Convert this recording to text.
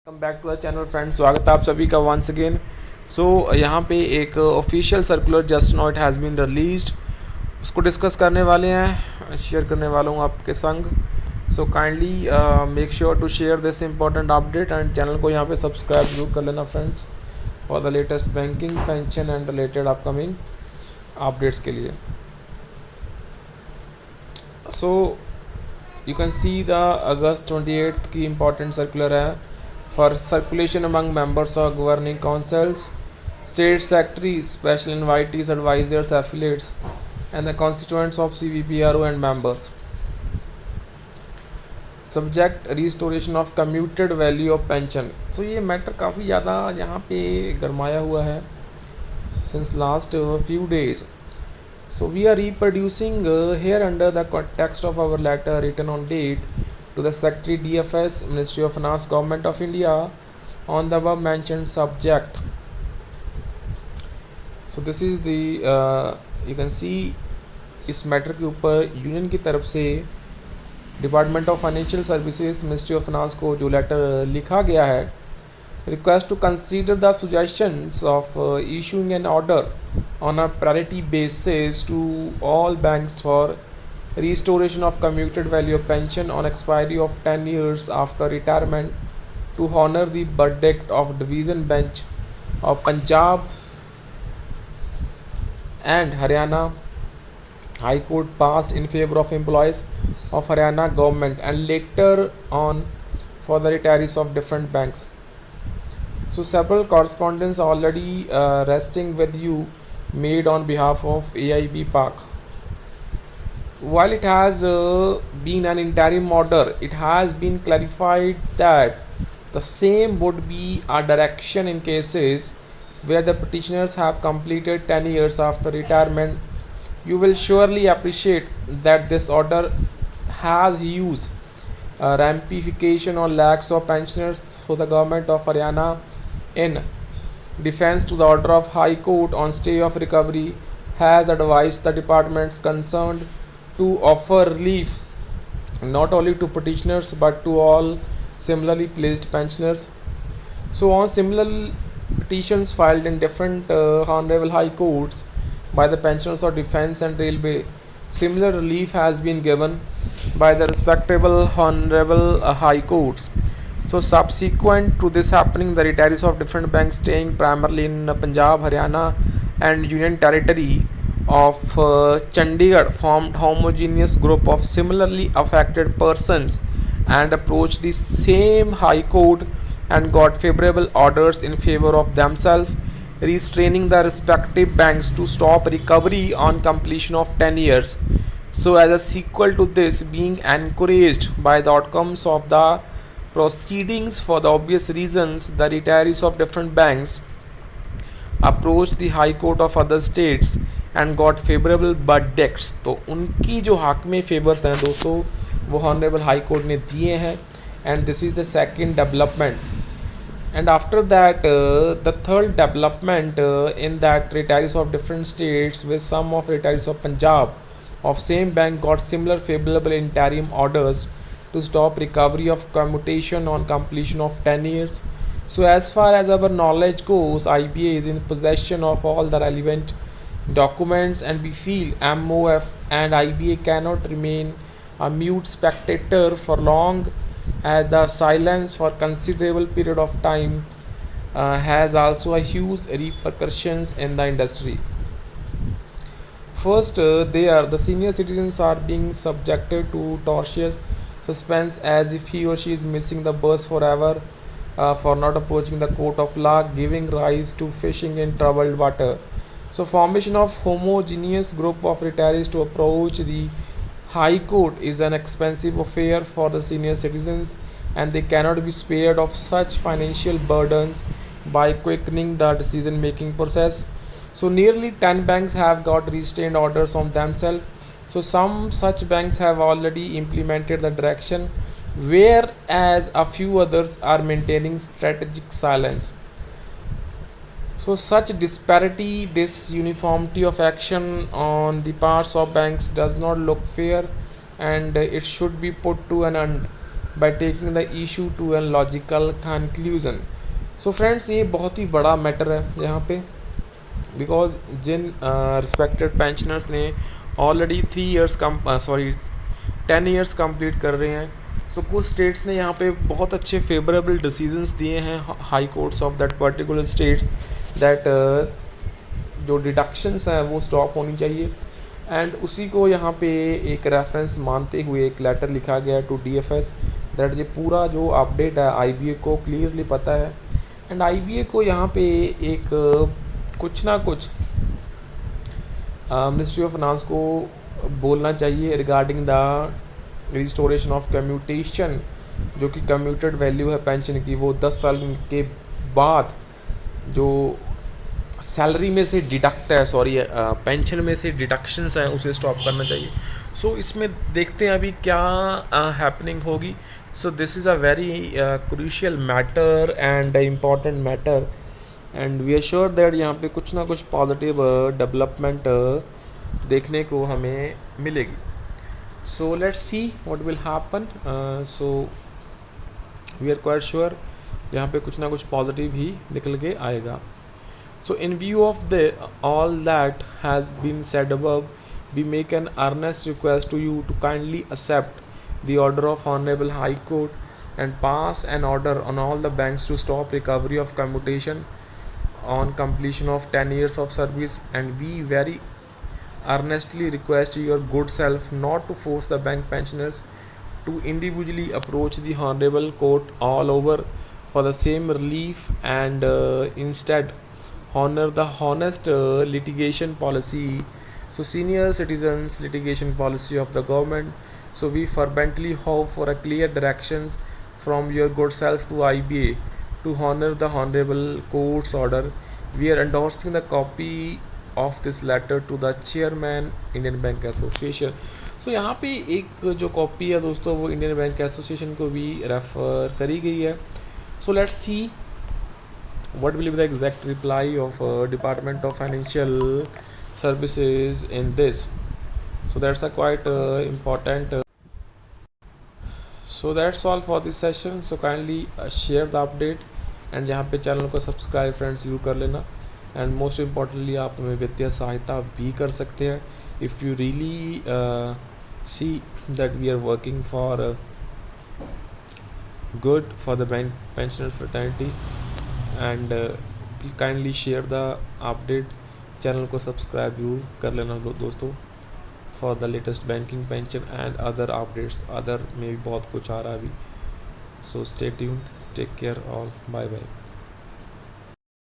Welcome back to the channel friends, स्वागत है आप सभी का वंस अगेन। यहाँ पे एक official circular just now it has been released, उसको डिस्कस करने वाले हैं, शेयर करने वाला हूँ आपके संग। So kindly make sure to share this important update and channel को यहाँ पे सब्सक्राइब जरूर कर लेना friends, for the latest banking, pension and related upcoming updates के लिए। So you can see the August 28 की इम्पॉर्टेंट सर्कुलर है for circulation among members of governing councils, state secretaries, special invitees, advisors, affiliates, and the constituents of CVPRO and members. Subject restoration of commuted value of pension. So ये matter काफ़ी ज़्यादा यहाँ पे गरमाया हुआ है since last few days. So we are reproducing here under the context of our letter written on date to the Secretary DFS, Ministry of Finance, Government of India on the above mentioned subject. So this is the you can see इस matter के ऊपर union की तरफ से department of financial services, ministry of finance को जो letter लिखा गया है, request to consider the suggestions of issuing an order on a priority basis to all banks for restoration of commuted value of pension on expiry of 10 years after retirement to honor the verdict of division bench of Punjab and Haryana High Court passed in favor of employees of Haryana government and later on for the retirees of different banks. So several correspondence already resting with you made on behalf of AIB Park. While it has been an interim order, it has been clarified that the same would be a direction in cases where the petitioners have completed 10 years after retirement. You will surely appreciate that this order has used ramification on lakhs of pensioners, so the government of Haryana, in defense to the order of High Court on stay of recovery, has advised the departments concerned to offer relief not only to petitioners but to all similarly placed pensioners. So on similar petitions filed in different honorable high courts by the pensioners of defense and railway, similar relief has been given by the respectable honorable high courts. So subsequent to this happening, the retirees of different banks staying primarily in Punjab, Haryana and Union Territory of Chandigarh formed homogeneous group of similarly affected persons and approached the same High Court and got favorable orders in favor of themselves, restraining the respective banks to stop recovery on completion of 10 years. So as a sequel to this, being encouraged by the outcomes of the proceedings for the obvious reasons, the retirees of different banks approached the High Court of other states and got favourable verdicts. तो उनकी जो हक में favours हैं दोस्तों, वो honourable high court ने दिए हैं and this is the second development. And after that, the third development in that retirees of different states with some of retirees of Punjab of same bank got similar favorable interim orders to stop recovery of commutation on completion of 10 years. So as far as our knowledge goes, IBA is in possession of all the relevant documents and we feel MOF and IBA cannot remain a mute spectator for long, as the silence for considerable period of time has also a huge repercussions in the industry. First, the senior citizens are being subjected to tortious suspense as if he or she is missing the bus forever for not approaching the court of law, giving rise to fishing in troubled water. So formation of homogeneous group of retirees to approach the High Court is an expensive affair for the senior citizens and they cannot be spared of such financial burdens by quickening the decision making process. So nearly 10 banks have got restrained orders on themselves. So some such banks have already implemented the direction, whereas a few others are maintaining strategic silence. So such disparity, this uniformity of action on the parts of banks does not look fair and it should be put to an end. by taking the issue to a logical conclusion. So friends ये बहुत ही बड़ा matter है यहाँ पे, because Jin respected pensioners ने already 3 years कम 10 years complete कर रहे हैं, सो कुछ स्टेट्स ने यहाँ पे बहुत अच्छे फेवरेबल डिसीजंस दिए हैं high courts of that particular states that जो डिडक्शंस हैं वो स्टॉप होनी चाहिए, एंड उसी को यहाँ पे एक रेफरेंस मानते हुए एक लेटर लिखा गया टू डीएफएस दैट ये पूरा जो अपडेट है आईबीए को क्लियरली पता है, एंड आईबीए को यहाँ पे एक कुछ ना कुछ मिनिस्ट्री ऑफ फाइनेंस को बोलना चाहिए regarding the restoration of commutation, जो कि कम्यूटेड वैल्यू है पेंशन की, वो 10 साल के बाद जो सैलरी में से डिडक्ट है, पेंशन में से डिडक्शंस हैं उसे स्टॉप करना चाहिए। सो इसमें देखते हैं अभी क्या हैपनिंग होगी। So this is a very crucial matter and important matter, and we are sure that यहाँ पे कुछ ना कुछ पॉजिटिव डेवलपमेंट देखने को हमें मिलेगी। So let's see what will happen. So we are quite sure यहाँ पे कुछ ना कुछ पॉजिटिव ही निकल के आएगा। So in view of all that has been said above, we make an earnest request to you to kindly accept the order of Honorable High Court and pass an order on all the banks to stop recovery of commutation on completion of 10 years of service, and we very earnestly request your good self not to force the bank pensioners to individually approach the Honorable Court all over for the same relief, and instead honor the honest litigation policy, so senior citizens litigation policy of the government. So we fervently hope for a clear directions from your good self to IBA to honor the honorable court's order. We are endorsing the copy of this letter to the chairman Indian Bank Association. So यहाँ पे एक जो copy है दोस्तों वो Indian bank association को भी refer करी गई है। सो let's C what will be the exact reply of Department of Financial Services in this. So that's a quite important. So that's all for this session. So kindly share the update, and यहाँ पे channel को subscribe friends जरूर कर लेना, and most importantly आप हमें वित्तीय सहायता भी कर सकते हैं if you really see that we are working for good for the bank pensioner fraternity, and kindly share the update, channel को सब्सक्राइब जरूर कर लेना दोस्तों for the latest banking pension and other updates, other में भी बहुत कुछ आ रहा है अभी। So stay tuned, take care all, bye bye.